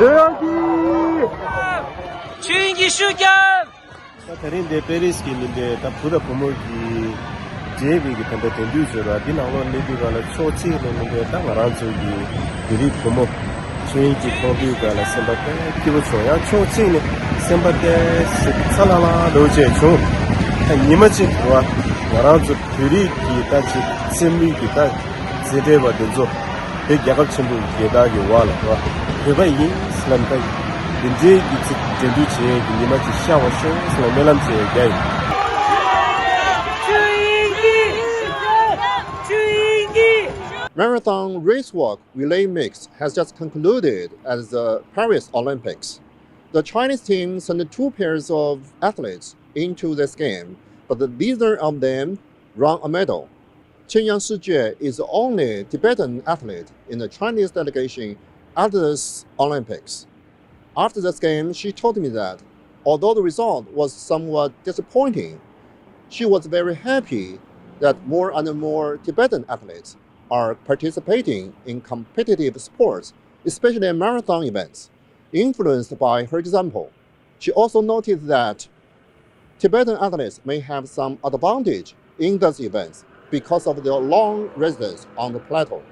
Choeying Kyi! Choeying Kyi Shugan! Tarin de Paris ki minde ta puda pomo ki jebi ki tanda tendu sura dina lo lebi gala chochi le minde ta ngaranzo ki diri pomo Choeying Kyi kombi gala sembate kibo choya chochi ne sembate salala doje cho ta nimachi wa ngaranzo diri ki ta chi semi ki ta zede ba denzo de gyagal chimbu ki da gi wala wa de yin slam ta dinje ki tendu che ki nimachi shawa sho so melam che gai Marathon race walk relay mix has just concluded at the Paris Olympics. The Chinese team sent 2 pairs of athletes into this game, but neither of them won a medal. Choeying Kyi is the only Tibetan athlete in the Chinese delegation at this Olympics. After this game, she told me that, although the result was somewhat disappointing, she was very happy that more and more Tibetan athletes are participating in competitive sports, especially marathon events, influenced by her example. She also noted that Tibetan athletes may have some advantage in those events because of their long residence on the plateau.